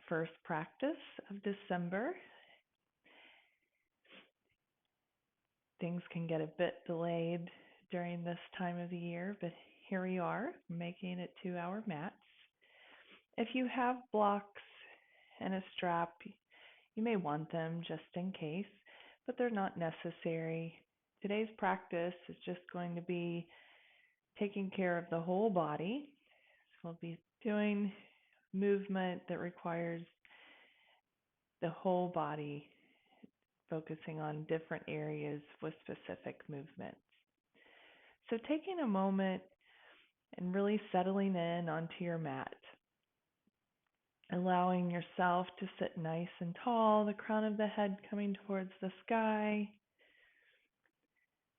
first practice of December. Things can get a bit delayed during this time of the year, but here we are making it to our mats. If you have blocks and a strap, you may want them just in case, but they're not necessary. Today's practice is just going to be taking care of the whole body. So we'll be doing movement that requires the whole body, focusing on different areas with specific movements. So taking a moment and really settling in onto your mat, allowing yourself to sit nice and tall, the crown of the head coming towards the sky,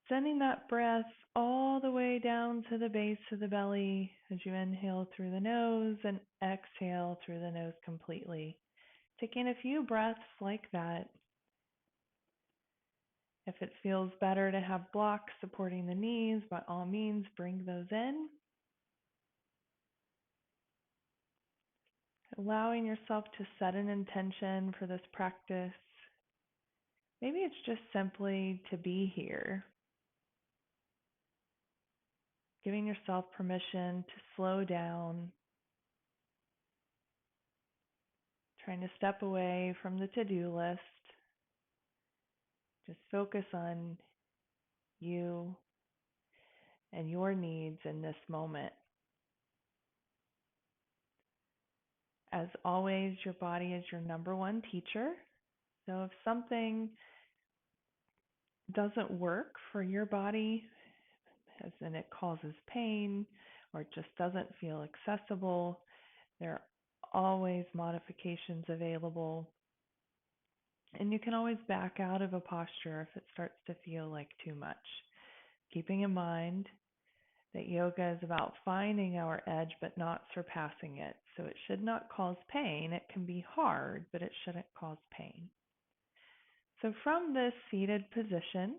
sending that breath all the way down to the base of the belly as you inhale through the nose and exhale through the nose completely. Taking a few breaths like that. If it feels better to have blocks supporting the knees, by all means, bring those in. Allowing yourself to set an intention for this practice. Maybe it's just simply to be here. Giving yourself permission to slow down. Trying to step away from the to-do list. Just focus on you and your needs in this moment. As always, your body is your number one teacher. So if something doesn't work for your body, as in it causes pain or it just doesn't feel accessible, there are always modifications available. And you can always back out of a posture if it starts to feel like too much. Keeping in mind that yoga is about finding our edge but not surpassing it. So it should not cause pain. It can be hard, but it shouldn't cause pain. So from this seated position,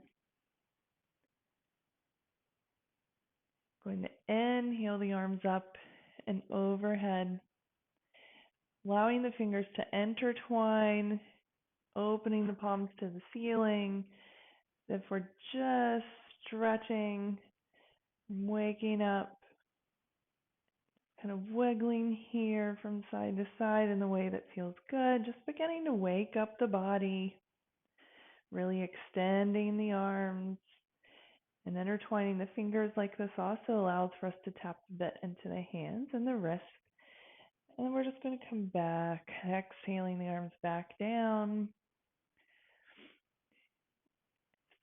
going to inhale the arms up and overhead, allowing the fingers to intertwine, opening the palms to the ceiling. If we're just stretching, waking up, kind of wiggling here from side to side in the way that feels good, just beginning to wake up the body, really extending the arms and intertwining the fingers like this also allows for us to tap a bit into the hands and the wrists. And then we're just going to come back, exhaling the arms back down.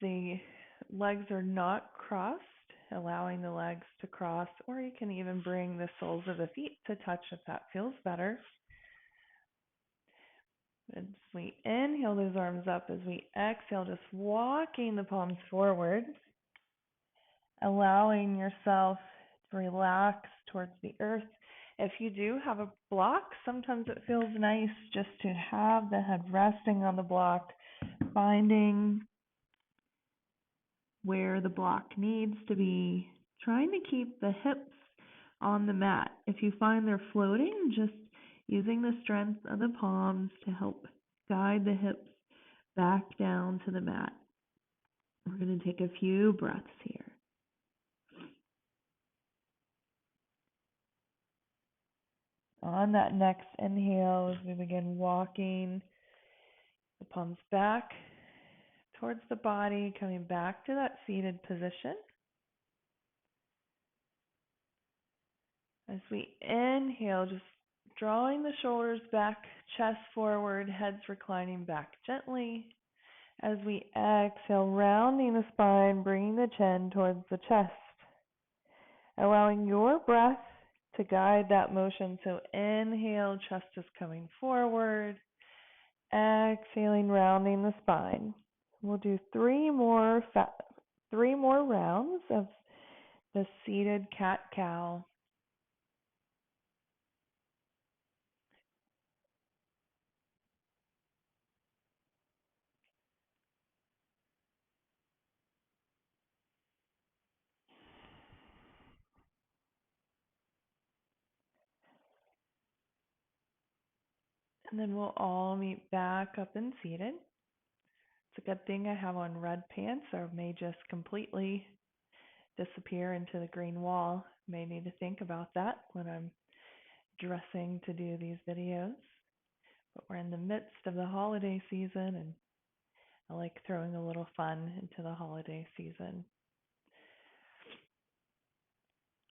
The legs are not crossed, allowing the legs to cross, or you can even bring the soles of the feet to touch if that feels better. As we inhale those arms up, as we exhale, just walking the palms forward, allowing yourself to relax towards the earth. If you do have a block, sometimes it feels nice just to have the head resting on the block, finding where the block needs to be, trying to keep the hips on the mat. If you find they're floating, just using the strength of the palms to help guide the hips back down to the mat. We're going to take a few breaths here. On that next inhale, as we begin walking the palms back towards the body, coming back to that seated position. As we inhale, just drawing the shoulders back, chest forward, heads reclining back gently. As we exhale, rounding the spine, bringing the chin towards the chest. Allowing your breath to guide that motion. So inhale, chest is coming forward. Exhaling, rounding the spine. We'll do three more rounds of the seated cat-cow. And then we'll all meet back up and seated. It's a good thing I have on red pants or may just completely disappear into the green wall. May need to think about that when I'm dressing to do these videos. But we're in the midst of the holiday season, and I like throwing a little fun into the holiday season.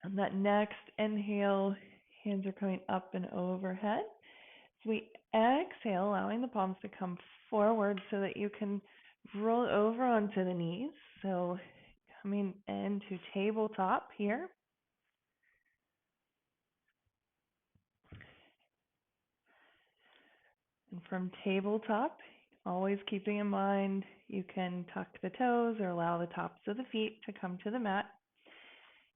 On that next inhale, hands are coming up and overhead. So we exhale, allowing the palms to come forward so that you can roll over onto the knees. So coming into tabletop here. And from tabletop, always keeping in mind you can tuck the toes or allow the tops of the feet to come to the mat.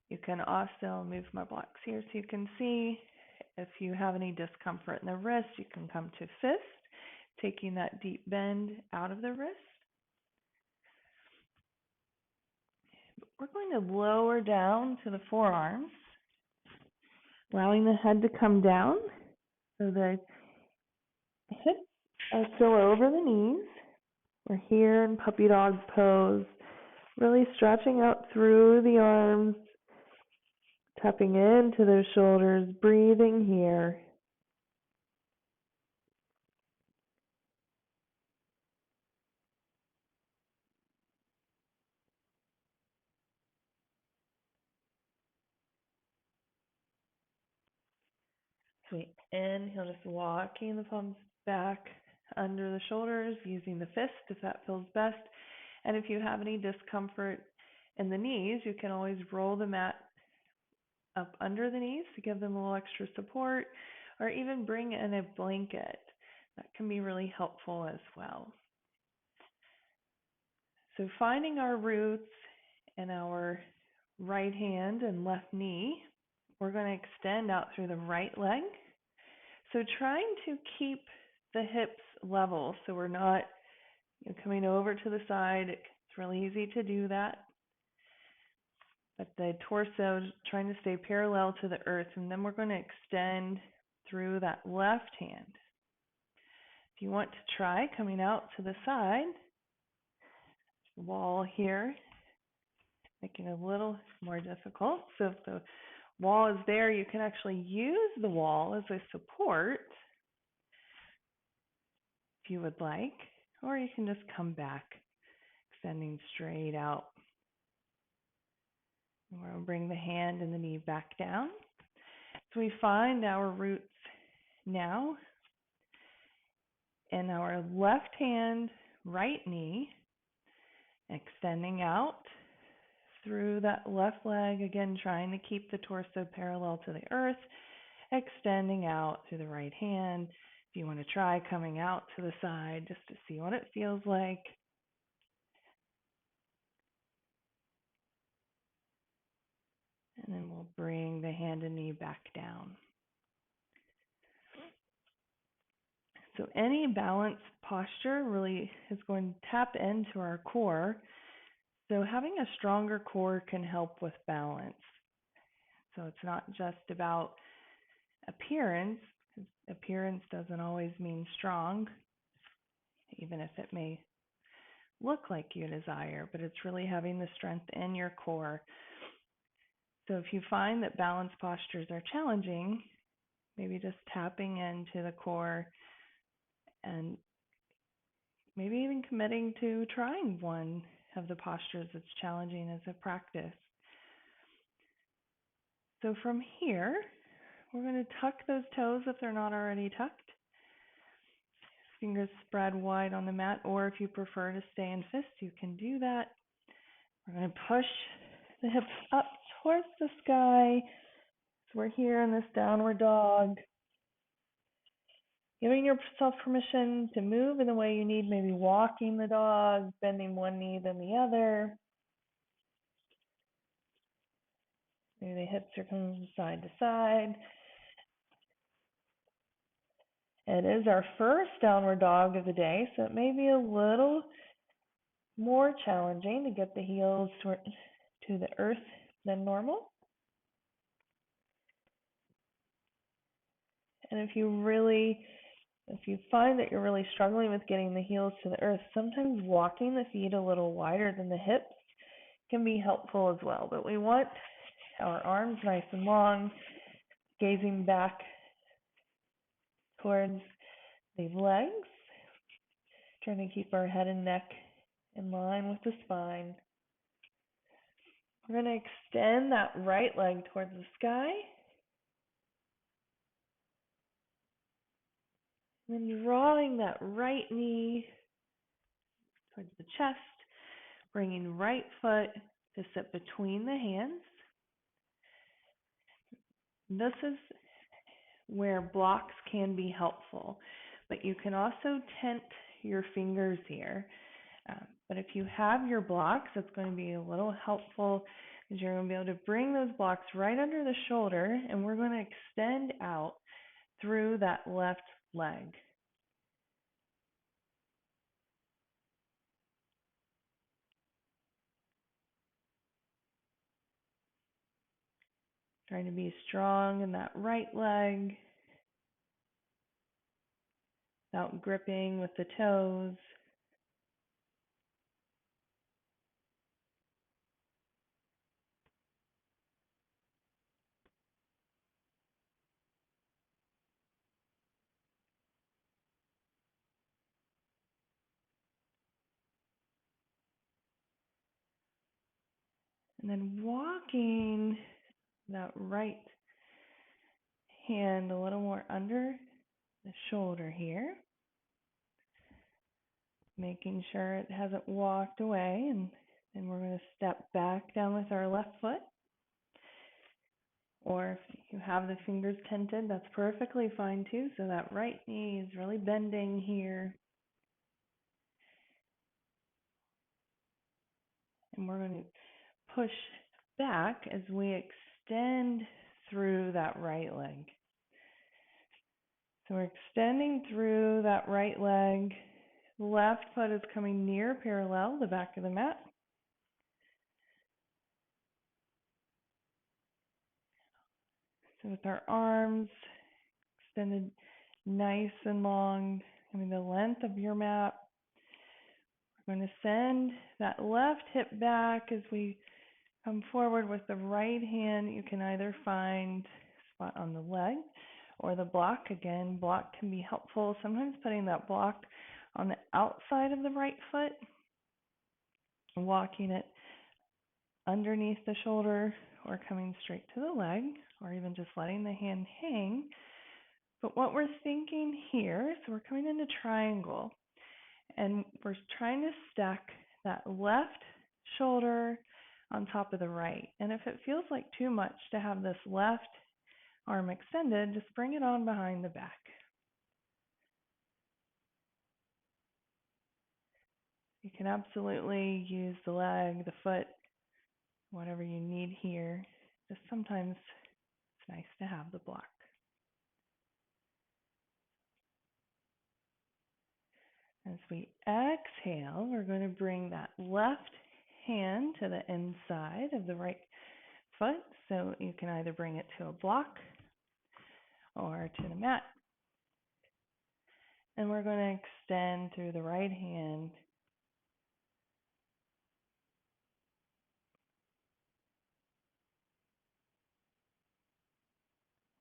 You can also move my blocks here so you can see. If you have any discomfort in the wrist, you can come to fist, taking that deep bend out of the wrist. We're going to lower down to the forearms, allowing the head to come down so the hips are still over the knees. We're here in puppy dog pose, really stretching out through the arms, tapping into those shoulders, breathing here. So we inhale, just walking the palms back under the shoulders, using the fist if that feels best. And if you have any discomfort in the knees, you can always roll the mat up under the knees to give them a little extra support, or even bring in a blanket. That can be really helpful as well. So finding our roots in our right hand and left knee, we're going to extend out through the right leg. So trying to keep the hips level so we're not coming over to the side. It's really easy to do that. But the torso, trying to stay parallel to the earth, and then we're going to extend through that left hand. If you want to try coming out to the side, wall here, making it a little more difficult. So if the wall is there, you can actually use the wall as a support if you would like, or you can just come back, extending straight out. We're going to bring the hand and the knee back down. So we find our roots now in our left hand, right knee, extending out through that left leg, again trying to keep the torso parallel to the earth, extending out through the right hand. If you want to try coming out to the side just to see what it feels like. And then we'll bring the hand and knee back down. So any balance posture really is going to tap into our core. So having a stronger core can help with balance. So it's not just about appearance. Appearance doesn't always mean strong, even if it may look like you desire, but it's really having the strength in your core. So if you find that balance postures are challenging, maybe just tapping into the core and maybe even committing to trying one of the postures that's challenging as a practice. So from here, we're going to tuck those toes if they're not already tucked. Fingers spread wide on the mat, or if you prefer to stay in fist, you can do that. We're going to push the hips up towards the sky. So we're here in this downward dog. Giving yourself permission to move in the way you need, maybe walking the dog, bending one knee then the other. Maybe the hips are coming from side to side. It is our first downward dog of the day, so it may be a little more challenging to get the heels to the earth than normal. And if you really If you find that you're really struggling with getting the heels to the earth, sometimes walking the feet a little wider than the hips can be helpful as well. But we want our arms nice and long, gazing back towards the legs, trying to keep our head and neck in line with the spine. We're going to extend that right leg towards the sky, and then drawing that right knee towards the chest, bringing right foot to sit between the hands. This is where blocks can be helpful, but you can also tent your fingers here. But if you have your blocks, it's going to be a little helpful because you're going to be able to bring those blocks right under the shoulder, and we're going to extend out through that left leg. Trying to be strong in that right leg without gripping with the toes. And then walking that right hand a little more under the shoulder here, making sure it hasn't walked away, and then we're going to step back down with our left foot. Or if you have the fingers tented, that's perfectly fine too. So that right knee is really bending here. And we're going to push back as we extend through that right leg. So we're extending through that right leg. The left foot is coming near parallel, the back of the mat. So with our arms extended nice and long, the length of your mat, we're going to send that left hip back as we come forward with the right hand. You can either find a spot on the leg or the block. Again, block can be helpful. Sometimes putting that block on the outside of the right foot, walking it underneath the shoulder or coming straight to the leg, or even just letting the hand hang. But what we're thinking here, so we're coming into triangle, and we're trying to stack that left shoulder on top of the right. And if it feels like too much to have this left arm extended, just bring it on behind the back. You can absolutely use the leg, the foot, whatever you need here. Just sometimes it's nice to have the block. As we exhale, we're going to bring that left hand to the inside of the right foot. So you can either bring it to a block or to the mat. And we're going to extend through the right hand.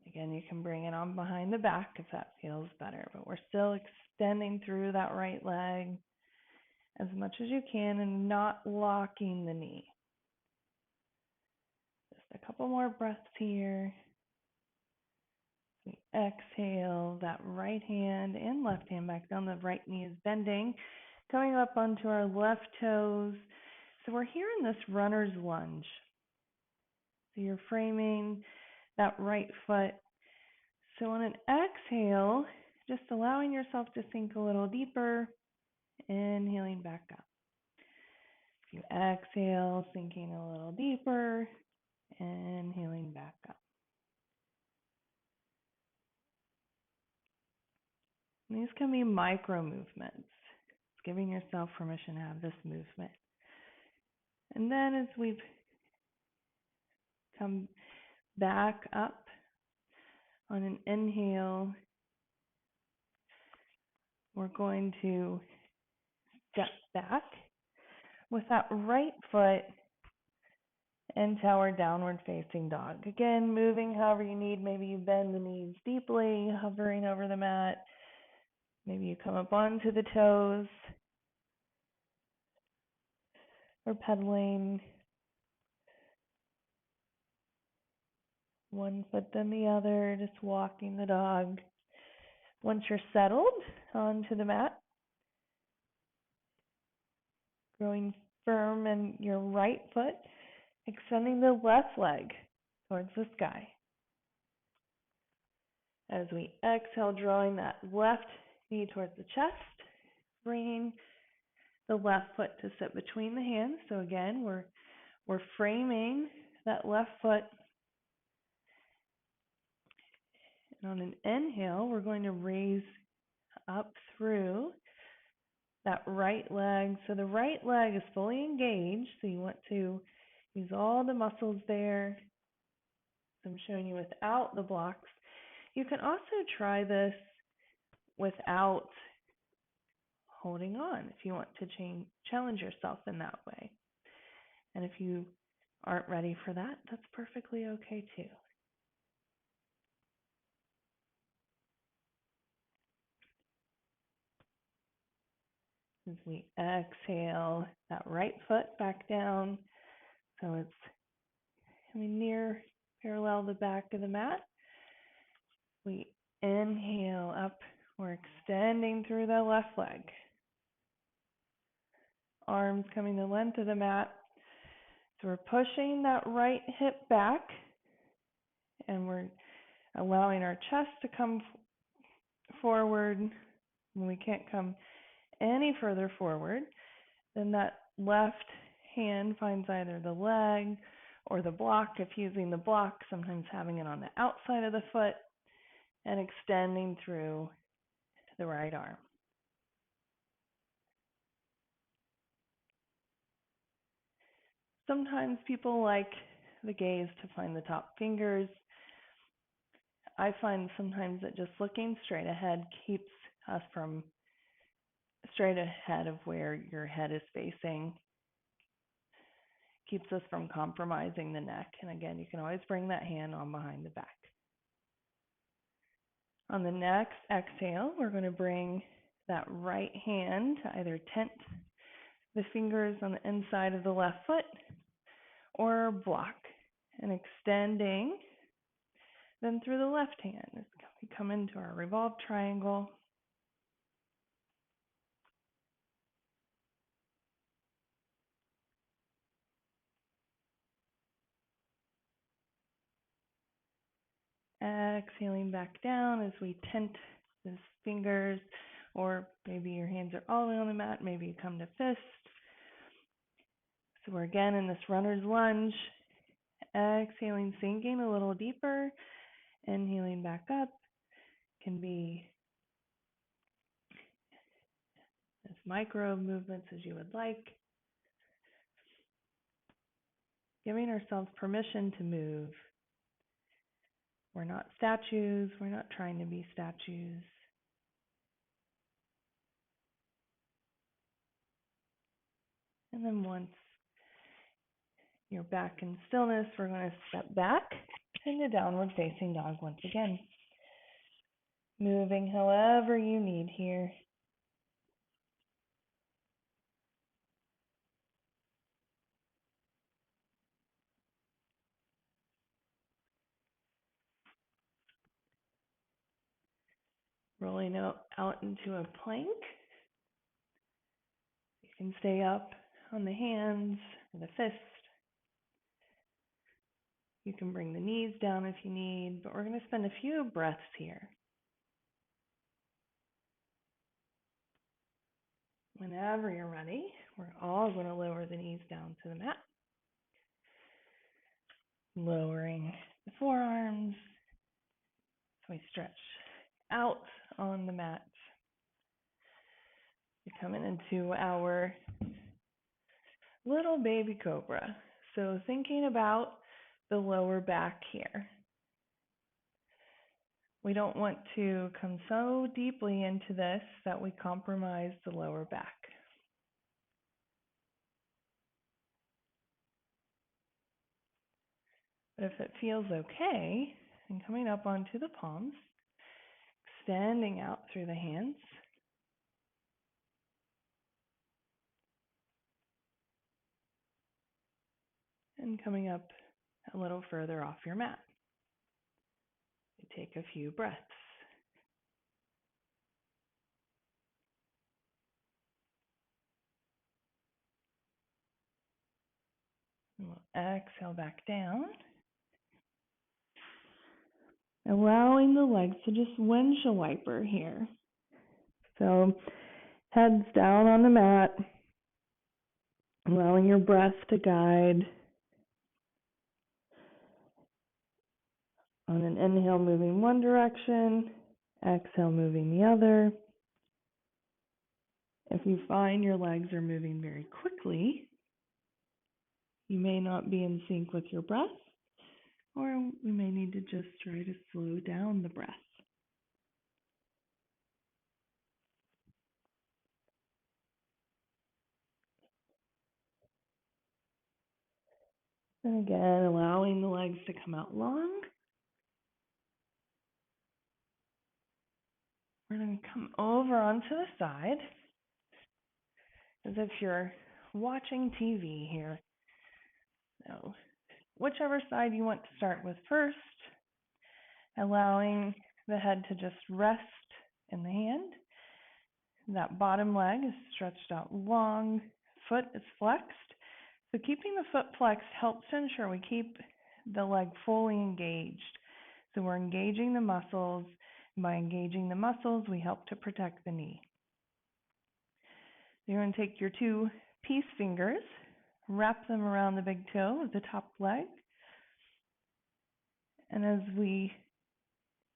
Again, you can bring it on behind the back if that feels better, but we're still extending through that right leg as much as you can and not locking the knee. Just a couple more breaths here. We exhale, that right hand and left hand back down. The right knee is bending, coming up onto our left toes. So we're here in this runner's lunge. So you're framing that right foot. So on an exhale, just allowing yourself to sink a little deeper, inhaling back up. If you exhale, sinking a little deeper, inhaling back up. And these can be micro movements. It's giving yourself permission to have this movement. And then as we've come back up on an inhale, we're going to step back with that right foot into our downward facing dog. Again, moving however you need. Maybe you bend the knees deeply, hovering over the mat. Maybe you come up onto the toes or pedaling one foot then the other, just walking the dog. Once you're settled onto the mat, growing firm in your right foot, extending the left leg towards the sky. As we exhale, drawing that left knee towards the chest, bringing the left foot to sit between the hands. So again, we're framing that left foot. And on an inhale, we're going to raise up through that right leg. So the right leg is fully engaged. So you want to use all the muscles there. So I'm showing you without the blocks. You can also try this without holding on if you want to challenge yourself in that way. And if you aren't ready for that, that's perfectly okay too. As we exhale, that right foot back down, so it's coming near parallel the back of the mat. We inhale up, we're extending through the left leg. Arms coming the length of the mat. So we're pushing that right hip back, and we're allowing our chest to come forward. When we can't come any further forward, then that left hand finds either the leg or the block. If using the block, sometimes having it on the outside of the foot and extending through the right arm. Sometimes people like the gaze to find the top fingers. I find sometimes that just looking straight ahead keeps us from straight ahead of where your head is facing, keeps us from compromising the neck. And again, you can always bring that hand on behind the back. On the next exhale, we're going to bring that right hand to either tent the fingers on the inside of the left foot or block, and extending then through the left hand. We come into our revolved triangle. Exhaling back down as we tent the fingers, or maybe your hands are all the way on the mat, maybe you come to fist. So we're again in this runner's lunge. Exhaling, sinking a little deeper, inhaling back up. Can be as micro movements as you would like. Giving ourselves permission to move. We're not statues. We're not trying to be statues. And then once you're back in stillness, we're going to step back into downward facing dog once again. Moving however you need here. Rolling out into a plank. You can stay up on the hands or the fist. You can bring the knees down if you need, but we're going to spend a few breaths here. Whenever you're ready, we're all going to lower the knees down to the mat. Lowering the forearms. So we stretch out on the mat. We're coming into our little baby cobra. So thinking about the lower back here. We don't want to come so deeply into this that we compromise the lower back. But if it feels okay, and coming up onto the palms, extending out through the hands, and coming up a little further off your mat. You take a few breaths. And we'll exhale back down, allowing the legs to just windshield wiper here. So heads down on the mat, allowing your breath to guide. On an inhale, moving one direction, exhale, moving the other. If you find your legs are moving very quickly, you may not be in sync with your breath, or we may need to just try to slow down the breath. And again, allowing the legs to come out long. We're going to come over onto the side as if you're watching TV here. So, whichever side you want to start with first, allowing the head to just rest in the hand. That bottom leg is stretched out long, foot is flexed. So keeping the foot flexed helps to ensure we keep the leg fully engaged. So we're engaging the muscles. By engaging the muscles, we help to protect the knee. You're going to take your two peace fingers, wrap them around the big toe of the top leg. And as we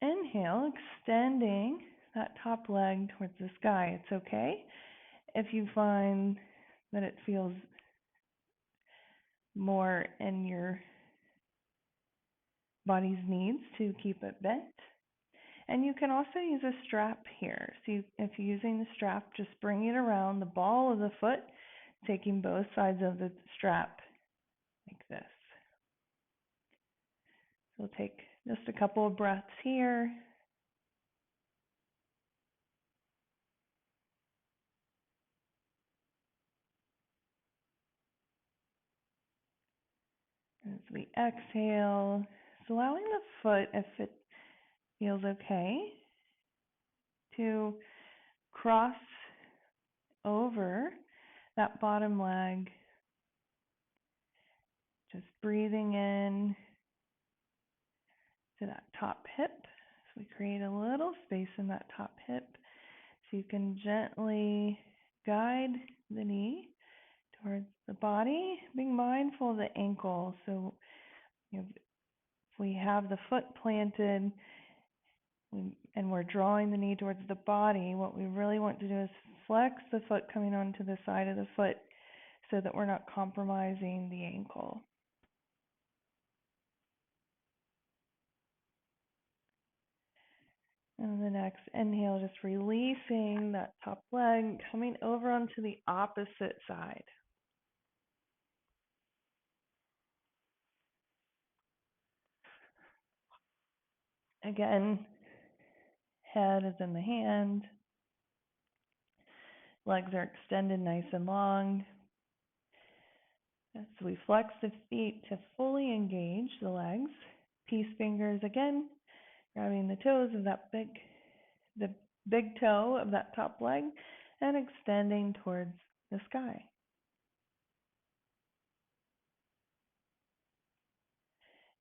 inhale, extending that top leg towards the sky. It's okay if you find that it feels more in your body's needs to keep it bent. And you can also use a strap here. So if you're using the strap, just bring it around the ball of the foot, taking both sides of the strap like this. So we'll take just a couple of breaths here. As we exhale, so allowing the foot, if it feels okay, to cross over that bottom leg, just breathing in to that top hip. So we create a little space in that top hip so you can gently guide the knee towards the body, being mindful of the ankle. So if we have the foot planted and we're drawing the knee towards the body, what we really want to do is flex the foot coming onto the side of the foot so that we're not compromising the ankle. And the next inhale, just releasing that top leg, coming over onto the opposite side. Again, head is in the hand. Legs are extended nice and long. So we flex the feet to fully engage the legs. Peace fingers again, grabbing the toes of the big toe of that top leg and extending towards the sky.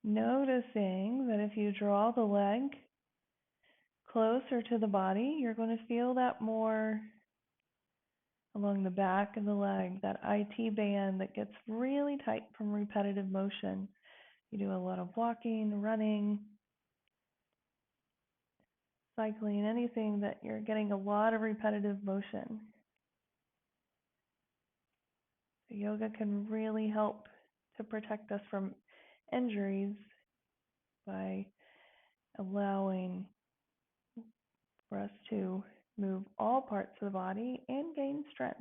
Noticing that if you draw the leg closer to the body, you're going to feel that more along the back of the leg, that IT band that gets really tight from repetitive motion. You do a lot of walking, running, cycling, anything that you're getting a lot of repetitive motion. Yoga can really help to protect us from injuries by allowing for us to move all parts of the body and gain strength.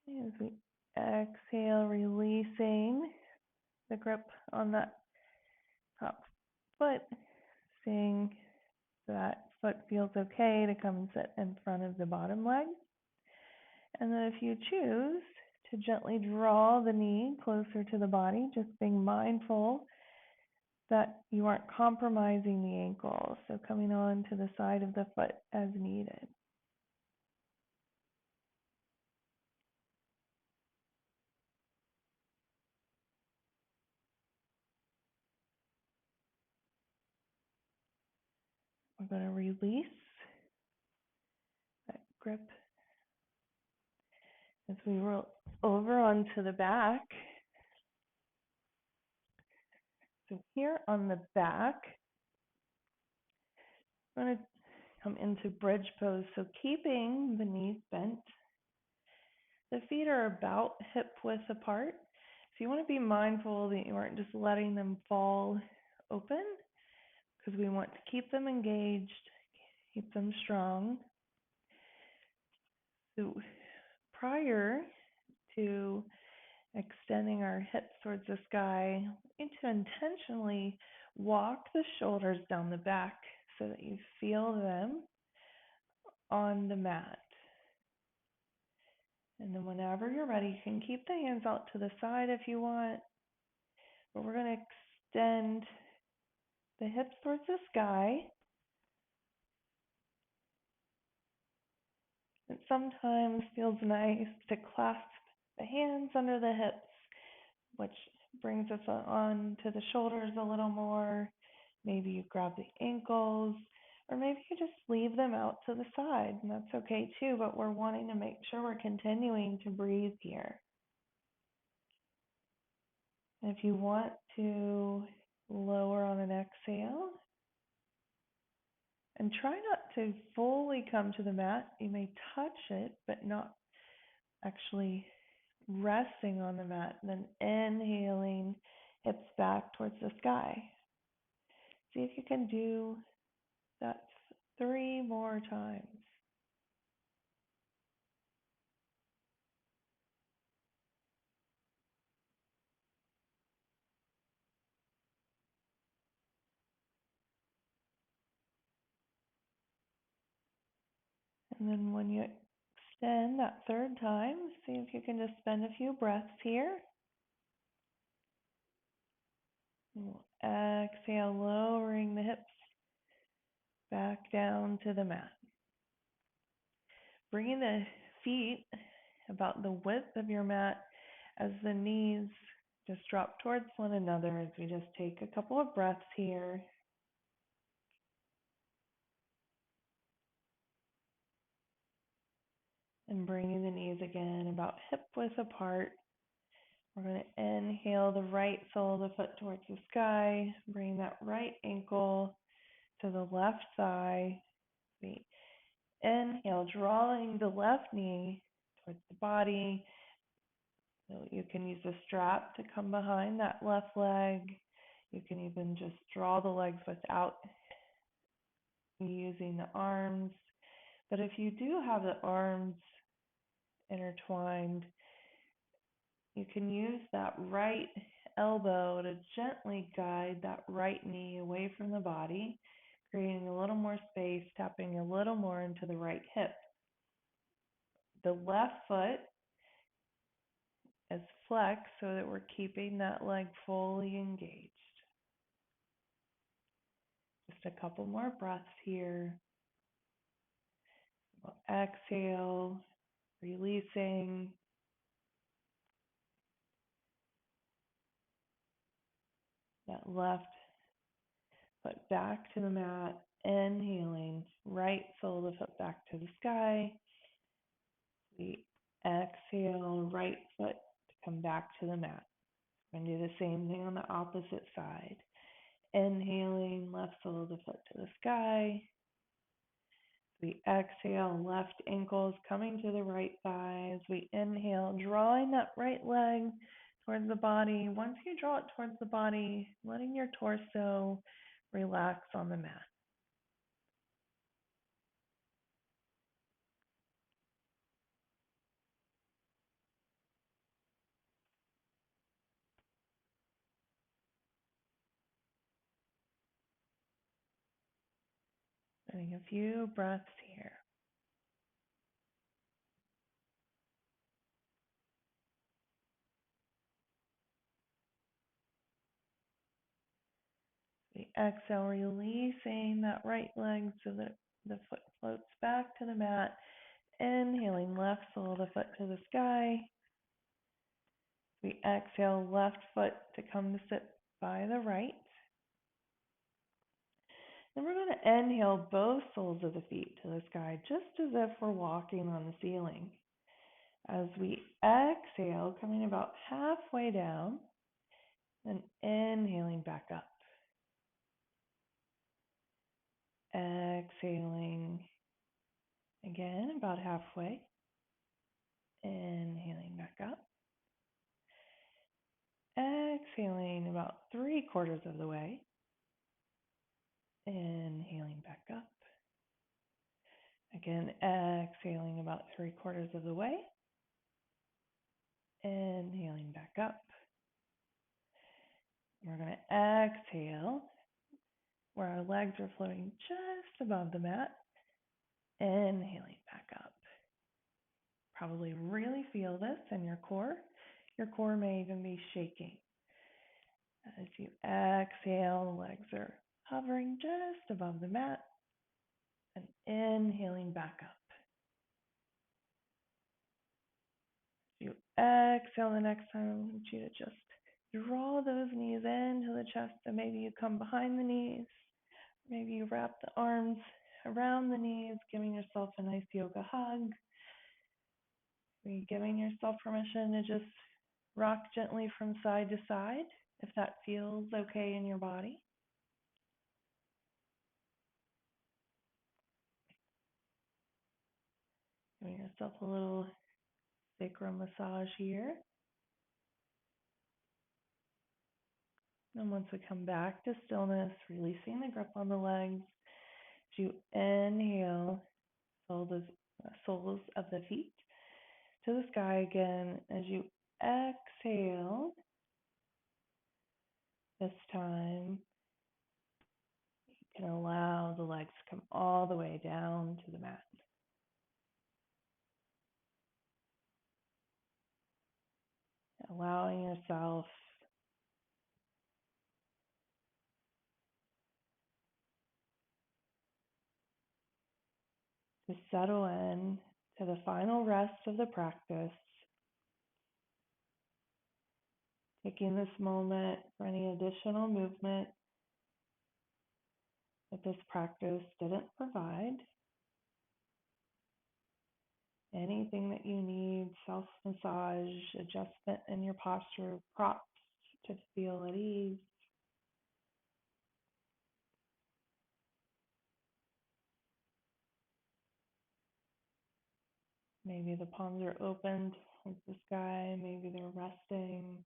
As we exhale, releasing the grip on that top foot, seeing that foot feels okay to come and sit in front of the bottom leg. And then if you choose to gently draw the knee closer to the body, just being mindful that you aren't compromising the ankle, so coming on to the side of the foot as needed. We're going to release that grip as we roll over onto the back. So here on the back, I'm going to come into bridge pose. So keeping the knees bent, the feet are about hip width apart. So you want to be mindful that you aren't just letting them fall open, because we want to keep them engaged, keep them strong. So prior to extending our hips towards the sky, we need to intentionally walk the shoulders down the back so that you feel them on the mat. And then whenever you're ready, you can keep the hands out to the side if you want, but we're going to extend the hips towards the sky. It sometimes feels nice to clasp the hands under the hips, which brings us on to the shoulders a little more. Maybe you grab the ankles, or maybe you just leave them out to the side, and that's okay too, but we're wanting to make sure we're continuing to breathe here. And if you want to lower on an exhale, and try not to fully come to the mat. You may touch it, but not actually resting on the mat. And then inhaling, hips back towards the sky. See if you can do that 3 more times. And then when you extend that 3rd time, see if you can just spend a few breaths here. And we'll exhale, lowering the hips back down to the mat. Bringing the feet about the width of your mat as the knees just drop towards one another as we just take a couple of breaths here. And bringing the knees again about hip width apart. We're going to inhale the right sole of the foot towards the sky. Bring that right ankle to the left thigh. We inhale, drawing the left knee towards the body. So you can use a strap to come behind that left leg. You can even just draw the legs without using the arms. But if you do have the arms intertwined, you can use that right elbow to gently guide that right knee away from the body, creating a little more space, tapping a little more into the right hip. The left foot is flexed so that we're keeping that leg fully engaged. Just a couple more breaths here. We'll exhale, releasing. That left foot back to the mat, inhaling, right sole of the foot back to the sky. We exhale, right foot to come back to the mat. We're going to do the same thing on the opposite side. Inhaling, left sole of the foot to the sky. We exhale, left ankles coming to the right thigh. As we inhale, drawing that right leg towards the body. Once you draw it towards the body, letting your torso relax on the mat. Doing a few breaths here. We exhale, releasing that right leg so that the foot floats back to the mat. Inhaling, left sole of the foot to the sky. We exhale, left foot to come to sit by the right. Then we're going to inhale both soles of the feet to the sky, just as if we're walking on the ceiling. As we exhale, coming about halfway down, and inhaling back up. Exhaling again, about halfway. Inhaling back up. Exhaling about 3/4 of the way. Inhaling back up. Again, exhaling about 3/4 of the way. Inhaling back up. We're going to exhale where our legs are floating just above the mat. Inhaling back up. Probably really feel this in your core. Your core may even be shaking. As you exhale, the legs are hovering just above the mat and inhaling back up. As you exhale the next time, I want you to just draw those knees into the chest, and maybe you come behind the knees. Maybe you wrap the arms around the knees, giving yourself a nice yoga hug. Maybe giving yourself permission to just rock gently from side to side if that feels okay in your body. Giving yourself a little sacral massage here. And once we come back to stillness, releasing the grip on the legs. As you inhale, soles of the feet to the sky again. As you exhale, this time you can allow the legs to come all the way down to the mat. Allowing yourself to settle in to the final rest of the practice. Taking this moment for any additional movement that this practice didn't provide. Anything that you need, self-massage, adjustment in your posture, props to feel at ease. Maybe the palms are open towards the sky. Maybe they're resting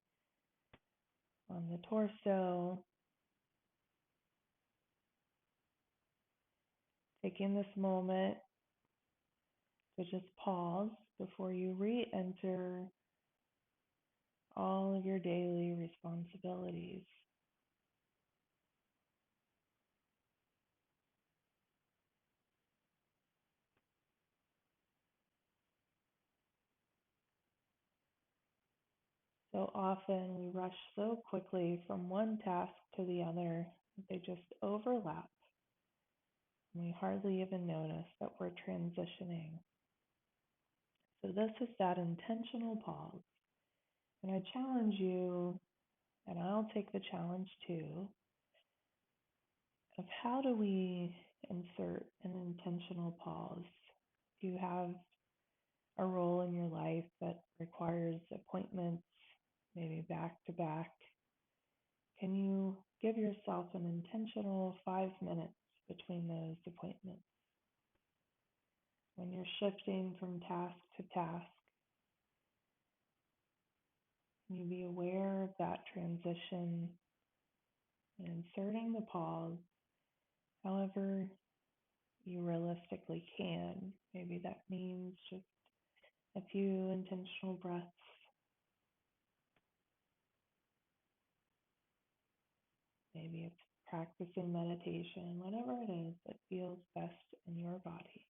on the torso. Taking this moment to just pause before you re-enter all of your daily responsibilities. So often we rush so quickly from one task to the other, they just overlap. And we hardly even notice that we're transitioning. So this is that intentional pause. And I challenge you, and I'll take the challenge too, of how do we insert an intentional pause? Do you have a role in your life that requires appointments, maybe back to back? Can you give yourself an intentional 5 minutes between those appointments? When you're shifting from task to task, can you be aware of that transition and inserting the pause however you realistically can? Maybe that means just a few intentional breaths. Maybe it's practicing meditation, whatever it is that feels best in your body.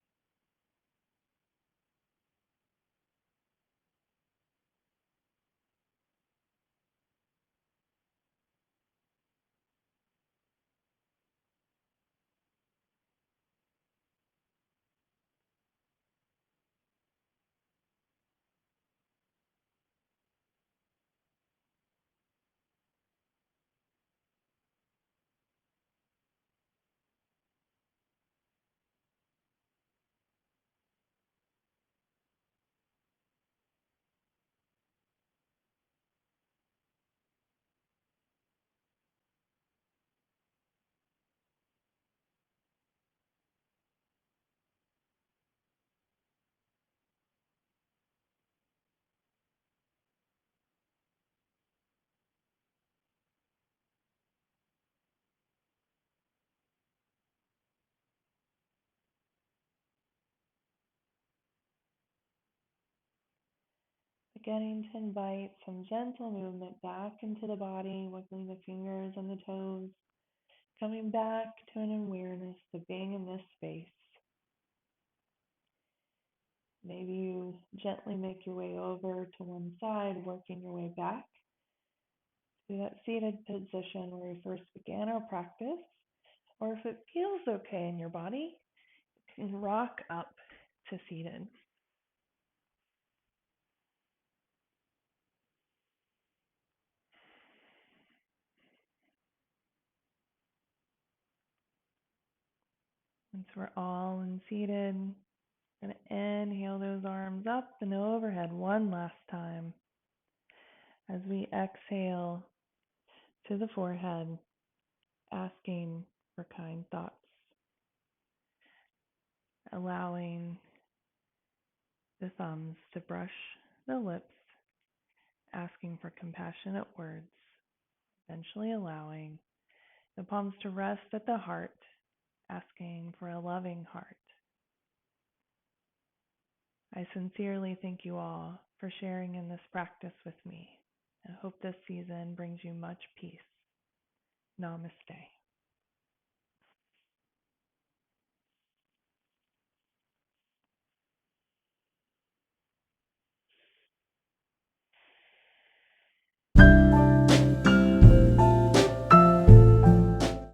Beginning to invite some gentle movement back into the body, wiggling the fingers and the toes, coming back to an awareness of being in this space. Maybe you gently make your way over to one side, working your way back to that seated position where we first began our practice. Or if it feels okay in your body, you can rock up to seated. Once we're all in seated, going to inhale those arms up and overhead one last time. As we exhale to the forehead, asking for kind thoughts, allowing the thumbs to brush the lips, asking for compassionate words, eventually allowing the palms to rest at the heart, asking for a loving heart. I sincerely thank you all for sharing in this practice with me. I hope this season brings you much peace. Namaste.